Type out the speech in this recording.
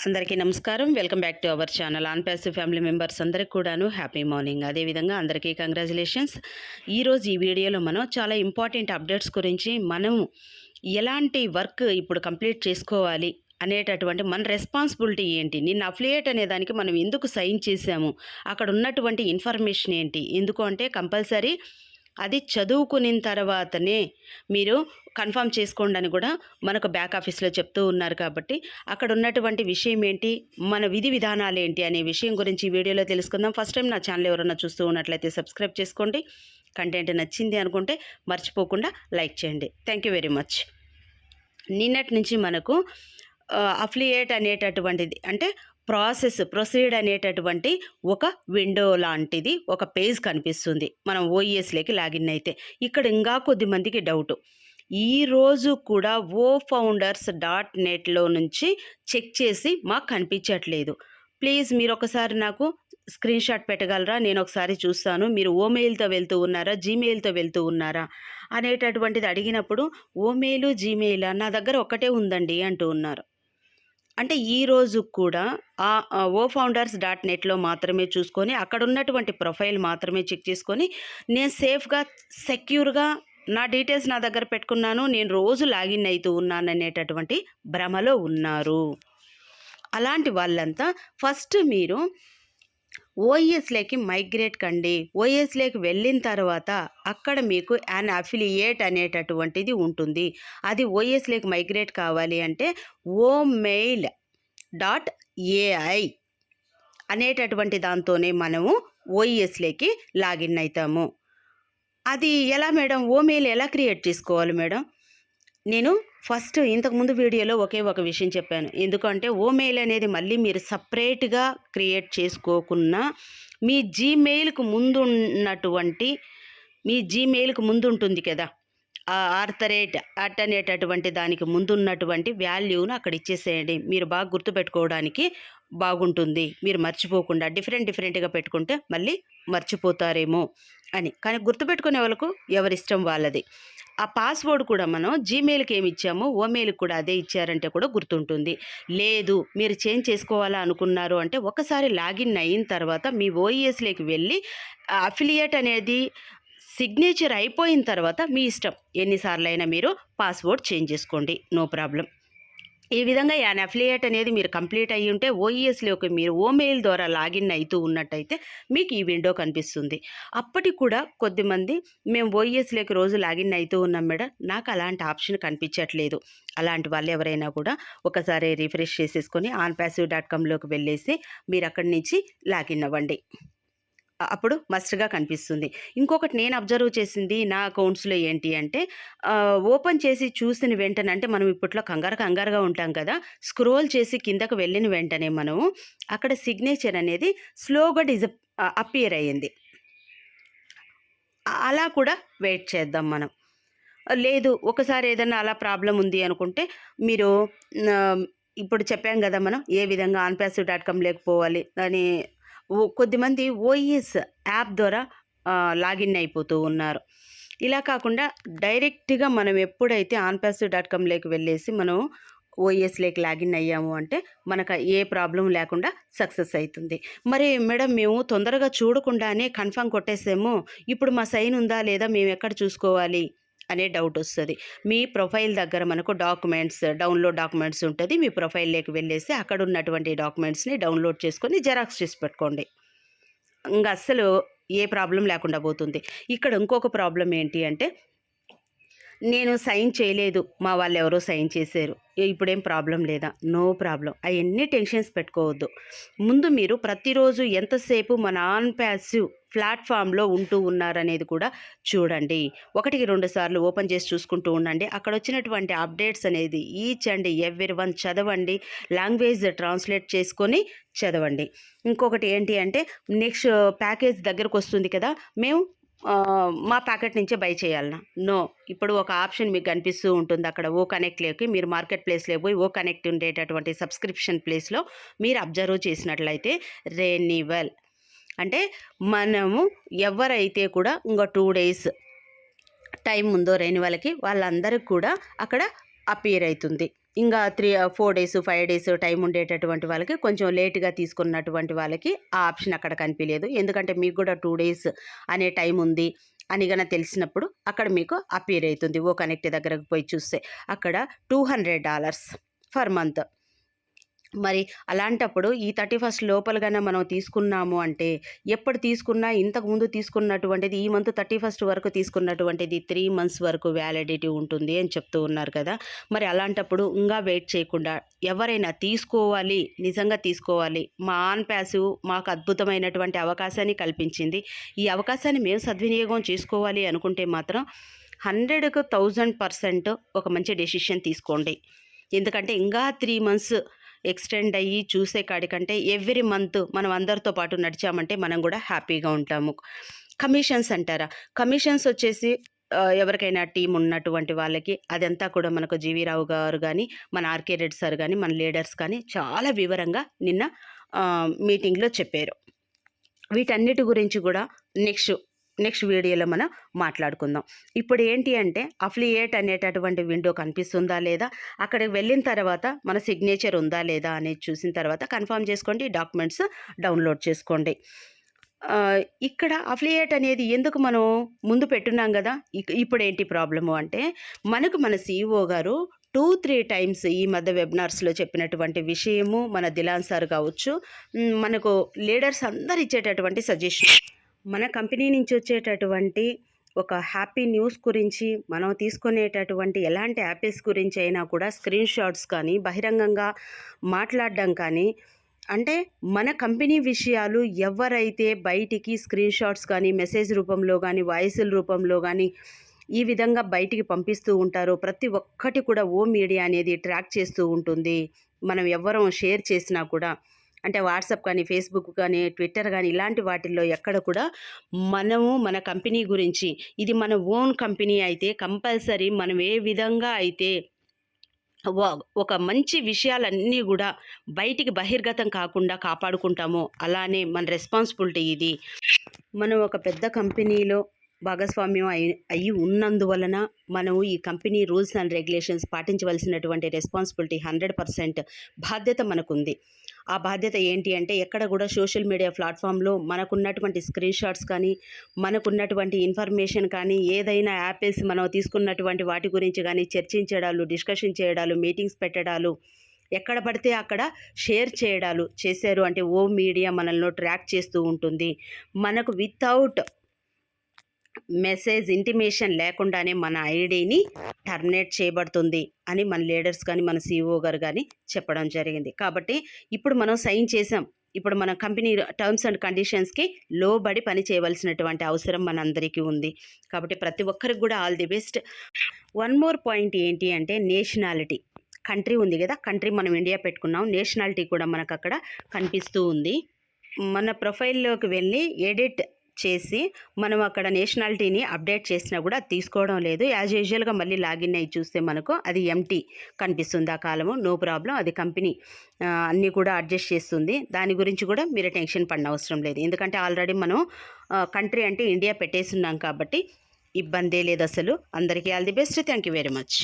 అందరికీ నమస్కారం. Welcome back to our channel. On passive family members అందరికి కూడాను హ్యాపీ మార్నింగ్. అదేవిధంగా అందరికీ కంగ్రాచులేషన్స్. ఈరోజు ఈ వీడియోలో మనం చాలా ఇంపార్టెంట్ అప్డేట్స్ గురించి మనం ఎలాంటి వర్క్ ఇప్పుడు కంప్లీట్ చేసుకోవాలి అనేటటువంటి మన రెస్పాన్సిబిలిటీ ఏంటి, నిన్న అఫిలియేట్ అనే దానికి మనం ఎందుకు సైన్ చేసాము, అక్కడ ఉన్నటువంటి ఇన్ఫర్మేషన్ ఏంటి, ఎందుకు అంటే కంపల్సరీ అది చదువుకున్న తర్వాతనే మీరు కన్ఫర్మ్ చేసుకోండి అని కూడా మనకు బ్యాక్ ఆఫీస్లో చెప్తూ ఉన్నారు. కాబట్టి అక్కడ ఉన్నటువంటి విషయం ఏంటి, మన విధి విధానాలు ఏంటి అనే విషయం గురించి ఈ వీడియోలో తెలుసుకుందాం. ఫస్ట్ టైం నా ఛానల్ ఎవరైనా చూస్తూ ఉన్నట్లయితే సబ్స్క్రైబ్ చేసుకోండి. కంటెంట్ నచ్చింది అనుకుంటే మర్చిపోకుండా లైక్ చేయండి. Thank you very much. నిన్నటి నుంచి మనకు అఫిలియేట్ అనేటటువంటిది అంటే ప్రొసీడ్ అనేటటువంటి ఒక విండో లాంటిది ఒక పేజ్ కనిపిస్తుంది మనం ఓఈఎస్లోకి లాగిన్ అయితే. ఇక్కడ ఇంకా కొద్దిమందికి డౌటు, ఈరోజు కూడా ofounders.netలో నుంచి చెక్ చేసి మాకు కనిపించట్లేదు. ప్లీజ్ మీరు ఒకసారి నాకు స్క్రీన్ షాట్ పెట్టగలరా, నేను ఒకసారి చూస్తాను. మీరు ఓమెయిల్తో వెళ్తూ ఉన్నారా, జీమెయిల్తో వెళ్తూ ఉన్నారా అనేటటువంటిది అడిగినప్పుడు ఓమెయిల్ జీమెయిల్ నా దగ్గర ఒకటే ఉందండి అంటూ ఉన్నారు. అంటే ఈరోజు కూడా ofounders.netలో మాత్రమే చూసుకొని అక్కడ ఉన్నటువంటి ప్రొఫైల్ మాత్రమే చెక్ చేసుకొని నేను సేఫ్గా సెక్యూర్గా నా డీటెయిల్స్ నా దగ్గర పెట్టుకున్నాను, నేను రోజు లాగిన్ అవుతూ ఉన్నాను అనేటటువంటి భ్రమలో ఉన్నారు. అలాంటి వాళ్ళంతా ఫస్ట్ మీరు ఓఈఎస్లోకి మైగ్రేట్ కండి. ఓఈఎస్లోకి వెళ్ళిన తర్వాత అక్కడ మీకు యాన్ అఫిలియేట్ అనేటటువంటిది ఉంటుంది. అది ఓఈఎస్లోకి మైగ్రేట్ కావాలి అంటే omail.ai అనేటటువంటి దాంతోనే మనము ఓఈఎస్లోకి లాగిన్ అవుతాము. అది ఎలా మేడం, ఓమెయిల్ ఎలా క్రియేట్ చేసుకోవాలి మేడం? నేను ఫస్ట్ ఇంతకుముందు వీడియోలో ఒకే ఒక విషయం చెప్పాను. ఎందుకంటే ఓమెయిల్ అనేది మళ్ళీ మీరు సపరేట్గా క్రియేట్ చేసుకోకున్నా మీ జీమెయిల్కు ముందు ఉన్నటువంటి మీ జీమెయిల్కు ముందు ఉంటుంది కదా @ అనేటటువంటి దానికి ముందున్నటువంటి వాల్యూను అక్కడ ఇచ్చేసేయండి. మీరు బాగా గుర్తుపెట్టుకోవడానికి బాగుంటుంది. మీరు మర్చిపోకుండా డిఫరెంట్గా పెట్టుకుంటే మళ్ళీ మర్చిపోతారేమో అని. కానీ గుర్తుపెట్టుకునే వాళ్ళకు ఎవరిష్టం వాళ్ళది. ఆ పాస్వర్డ్ కూడా మనం జీమెయిల్కి ఏమి ఇచ్చామో ఓమెయిల్కి కూడా అదే ఇచ్చారంటే కూడా గుర్తుంటుంది. లేదు మీరు చేంజ్ చేసుకోవాలా అనుకున్నారు అంటే ఒకసారి లాగిన్ అయిన తర్వాత మీ ఓఈఎస్లోకి వెళ్ళి అఫిలియేట్ అనేది సిగ్నేచర్ అయిపోయిన తర్వాత మీ ఇష్టం, ఎన్నిసార్లు అయినా మీరు పాస్వర్డ్ చేంజ్ చేసుకోండి, నో ప్రాబ్లం. ఈ విధంగా యాన్ అఫిలియేట్ అనేది మీరు కంప్లీట్ అయ్యి ఉంటే ఓఈఎస్లోకి మీరు ఓమెయిల్ ద్వారా లాగిన్ అవుతూ ఉన్నట్టయితే మీకు ఈ విండో కనిపిస్తుంది. అప్పటికి కూడా కొద్దిమంది మేము ఓఈఎస్లోకి రోజు లాగిన్ అవుతూ ఉన్నాం మేడం, నాకు అలాంటి ఆప్షన్ కనిపించట్లేదు. అలాంటి వాళ్ళు ఎవరైనా కూడా ఒకసారి రిఫ్రెష్ చేసేసుకొని onpassive.comలోకి వెళ్ళేసి మీరు అక్కడి నుంచి లాగిన్ అవ్వండి. అప్పుడు మస్ట్గా కనిపిస్తుంది. ఇంకొకటి నేను అబ్జర్వ్ చేసింది నా అకౌంట్స్లో ఏంటి అంటే ఓపెన్ చేసి చూసిన వెంటనే, అంటే మనం ఇప్పట్లో కంగారుగా ఉంటాం కదా, స్క్రోల్ చేసి కిందకు వెళ్ళిన వెంటనే మనము అక్కడ సిగ్నేచర్ అనేది స్లోగా అపియర్ అయ్యింది. అలా కూడా వెయిట్ చేద్దాం మనం. లేదు ఒకసారి ఏదైనా అలా ప్రాబ్లం ఉంది అనుకుంటే మీరు ఇప్పుడు చెప్పాం కదా మనం ఏ విధంగా onpassive.com లేకపోవాలి అని. కొద్దిమంది ఓఈఎస్ యాప్ ద్వారా లాగిన్ అయిపోతూ ఉన్నారు. ఇలా కాకుండా డైరెక్ట్గా మనం ఎప్పుడైతే onpassive.comలోకి వెళ్ళేసి మనం ఓఈఎస్లోకి లాగిన్ అయ్యాము అంటే మనకు ఏ ప్రాబ్లం లేకుండా సక్సెస్ అవుతుంది. మరి మేడం మేము తొందరగా చూడకుండానే కన్ఫర్మ్ కొట్టేసాము, ఇప్పుడు మా సైన్ ఉందా లేదా మేము ఎక్కడ చూసుకోవాలి అనే డౌట్ వస్తుంది. మీ ప్రొఫైల్ దగ్గర మనకు డౌన్లోడ్ డాక్యుమెంట్స్ ఉంటుంది. మీ ప్రొఫైల్లోకి వెళ్ళేసి అక్కడ ఉన్నటువంటి డాక్యుమెంట్స్ని డౌన్లోడ్ చేసుకొని జెరాక్స్ చేసి పెట్టుకోండి. ఇంకా అస్సలు ఏ ప్రాబ్లం లేకుండా పోతుంది. ఇక్కడ ఇంకొక ప్రాబ్లం ఏంటి అంటే నేను సైన్ చేయలేదు, మా వాళ్ళు ఎవరో సైన్ చేశారు, ఇప్పుడేం ప్రాబ్లం లేదా? No problem. అవన్నీ టెన్షన్స్ పెట్టుకోవద్దు. ముందు మీరు ప్రతిరోజు ఎంతసేపు మన onpassive ప్లాట్ఫామ్లో ఉంటూ ఉన్నారనేది కూడా చూడండి. 1-2 సార్లు ఓపెన్ చేసి చూసుకుంటూ ఉండండి. అక్కడ వచ్చినటువంటి అప్డేట్స్ అనేది ఈచ్ అండ్ ఎవ్రీ వన్ చదవండి, లాంగ్వేజ్ ట్రాన్స్లేట్ చేసుకొని చదవండి. ఇంకొకటి ఏంటి అంటే నెక్స్ట్ ప్యాకేజ్ దగ్గరకు వస్తుంది కదా, మేము మా ప్యాకెట్ నుంచే బై చేయాలన్నా? నో. ఇప్పుడు ఒక ఆప్షన్ మీకు కనిపిస్తూ ఉంటుంది అక్కడ ఓకనెక్ట్లోకి మీరు మార్కెట్ ప్లేస్లోకి పోయి ఓకనెక్ట్ ఉండేటటువంటి సబ్స్క్రిప్షన్ ప్లేస్లో మీరు అబ్జర్వ్ చేసినట్లయితే రెన్యువల్ అంటే మనము ఎవరైతే కూడా ఇంకా 2 days టైం ఉందో రెన్యువల్కి వాళ్ళందరికీ కూడా అక్కడ అపియర్ అవుతుంది. ఇంకా 4 డేస్, 5 డేస్ టైం ఉండేటటువంటి వాళ్ళకి, కొంచెం లేట్‌గా తీసుకున్నటువంటి వాళ్ళకి ఆ ఆప్షన్ అక్కడ కనిపియలేదు. ఎందుకంటే మీకు కూడా 2 డేస్ అనే టైం ఉంది అని గన తెలిసినప్పుడు అక్కడ మీకు అపియర్ అయితుంది. ఓ కనెక్ట్ దగ్గరకు పోయి చూస్తే అక్కడ $200 ఫర్ మంత్. మరి అలాంటప్పుడు ఈ 31st లోపల గన మనం తీసుకున్నాము అంటే, ఎప్పుడు తీసుకున్నా ఇంతకుముందు తీసుకున్నటువంటిది ఈ మంత్ 31st వరకు తీసుకున్నటువంటిది 3 మంత్స్ వరకు వ్యాలిడిటీ ఉంటుంది అని చెప్తూ ఉన్నారు కదా! మరి అలాంటప్పుడు ఇంగా వెయిట్ చేయకుండా ఎవరైనా తీసుకోవాలి, నిజంగా తీసుకోవాలి. మా ఆన్ ప్యాసివ్ మాకు అద్భుతమైనటువంటి అవకాశాన్ని కల్పించింది. ఈ అవకాశాన్ని మేము సద్వినియోగం చేసుకోవాలి అనుకుంటే మాత్రం 100కు 1000% ఒక మంచి డెసిషన్ తీసుకోండి. ఎందుకంటే ఇంగా 3 మంత్స్ ఎక్స్టెండ్ అయ్యి చూసే కాడికంటే ఎవ్రీ మంత్ మనం అందరితో పాటు నడిచామంటే మనం కూడా హ్యాపీగా ఉంటాము. కమిషన్స్ అంటారా? కమిషన్స్ వచ్చేసి ఎవరికైనా టీమ్ ఉన్నటువంటి వాళ్ళకి అదంతా కూడా మనకు జీవీ రావు గారు గానీ, మన ఆర్‌కే రెడ్డి సార్ గానీ, మన లీడర్స్ కానీ చాలా వివరంగా నిన్న మీటింగ్‌లో చెప్పారు. వీటన్నిటి గురించి కూడా నెక్స్ట్ వీడియోలో మనం మాట్లాడుకుందాం. ఇప్పుడు ఏంటి అంటే అఫిలియేట్ అనేటటువంటి విండో కనిపిస్తుందా లేదా, అక్కడికి వెళ్ళిన తర్వాత మన సిగ్నేచర్ ఉందా లేదా అనేది చూసిన తర్వాత కన్ఫర్మ్ చేసుకోండి, డాక్యుమెంట్స్ డౌన్లోడ్ చేసుకోండి. ఇక్కడ అఫిలియేట్ అనేది ఎందుకు మనం ముందు పెట్టున్నాం కదా, ఇప్పుడు ఏంటి ప్రాబ్లము అంటే, మనకు మన CEO గారు 2-3 టైమ్స్ ఈ మధ్య వెబినార్స్‌లో చెప్పినటువంటి విషయము, మన దిలాన్ సార్ కావచ్చు, మనకు లీడర్స్ అందరు ఇచ్చేటటువంటి సజెషన్, మన కంపెనీ నుంచి వచ్చేటటువంటి ఒక హ్యాపీ న్యూస్ గురించి, మనం తీసుకునేటటువంటి ఎలాంటి యాపిల్స్ గురించి అయినా కూడా స్క్రీన్ షాట్స్ కానీ, బహిరంగంగా మాట్లాడడం కానీ, అంటే మన కంపెనీ విషయాలు ఎవరైతే బయటికి స్క్రీన్ షాట్స్ కానీ, మెసేజ్ రూపంలో కానీ, వాయిస్‌ల రూపంలో కానీ ఈ విధంగా బయటికి పంపిస్తూ ఉంటారో ప్రతి ఒక్కటి కూడా మీడియా అనేది ట్రాక్ చేస్తూ ఉంటుంది. మనం ఎవ్వరం షేర్ చేసినా కూడా, అంటే వాట్సాప్ కానీ, ఫేస్‌బుక్ కానీ, ట్విట్టర్ కానీ ఇలాంటి వాటిల్లో ఎక్కడ కూడా మనము మన కంపెనీ గురించి, ఇది మన ఓన్ కంపెనీ అయితే కంపల్సరీ మనం ఏ విధంగా అయితే ఒక మంచి విషయాలన్నీ కూడా బయటికి బహిర్గతం కాకుండా కాపాడుకుంటామో, అలానే మన రెస్పాన్సిబిలిటీ ఇది. మనం ఒక పెద్ద కంపెనీలో భాగస్వామ్యం అయ్యి ఉన్నందువలన మనము ఈ కంపెనీ రూల్స్ అండ్ రెగ్యులేషన్స్ పాటించవలసినటువంటి రెస్పాన్సిబిలిటీ 100% బాధ్యత మనకుంది. ఆ బాధ్యత ఏంటి అంటే, ఎక్కడ కూడా సోషల్ మీడియా ప్లాట్ఫామ్లో మనకున్నటువంటి స్క్రీన్ షాట్స్ కానీ, మనకున్నటువంటి ఇన్ఫర్మేషన్ కానీ, ఏదైనా యాపిల్స్ మనం తీసుకున్నటువంటి వాటి గురించి కానీ చర్చించడాలు, డిస్కషన్ చేయడాలు, మీటింగ్స్ పెట్టడాలు, ఎక్కడ పడితే అక్కడ షేర్ చేయడాలు చేశారు అంటే మీడియా మనల్ని ట్రాక్ చేస్తూ ఉంటుంది. మనకు వితౌట్ మెసేజ్ ఇంటిమేషన్ లేకుండానే మన ఐడిని టర్మినేట్ చేయబడుతుంది అని మన లీడర్స్ కానీ, మన CEO గారు కానీ చెప్పడం జరిగింది. కాబట్టి ఇప్పుడు మనం సైన్ చేసాం. ఇప్పుడు మన కంపెనీ టర్మ్స్ అండ్ కండిషన్స్కి లోబడి పని చేయవలసినటువంటి అవసరం మనందరికీ ఉంది. కాబట్టి ప్రతి ఒక్కరికి కూడా all the best. One more point ఏంటి అంటే, నేషనాలిటీ. కంట్రీ ఉంది కదా, కంట్రీ మనం ఇండియా పెట్టుకున్నాం, నేషనాలిటీ కూడా మనకు అక్కడ కనిపిస్తూ ఉంది. మన ప్రొఫైల్లోకి వెళ్ళి ఎడిట్ చేసి మనం అక్కడ నేషనాలిటీని అప్డేట్ చేసినా కూడా తీసుకోవడం లేదు. యాజ్ యూజువల్గా మళ్ళీ లాగిన్ అయ్యి చూస్తే మనకు అది ఎంటీ కనిపిస్తుంది. ఆ కాలము నో ప్రాబ్లం, అది కంపెనీ అన్నీ కూడా అడ్జస్ట్ చేస్తుంది. దాని గురించి కూడా మీరు టెన్షన్ పడిన అవసరం లేదు. ఎందుకంటే ఆల్రెడీ మనం కంట్రీ అంటే ఇండియా పెట్టేస్తున్నాం కాబట్టి ఇబ్బందే లేదు అసలు. అందరికీ all the best. Thank you very much.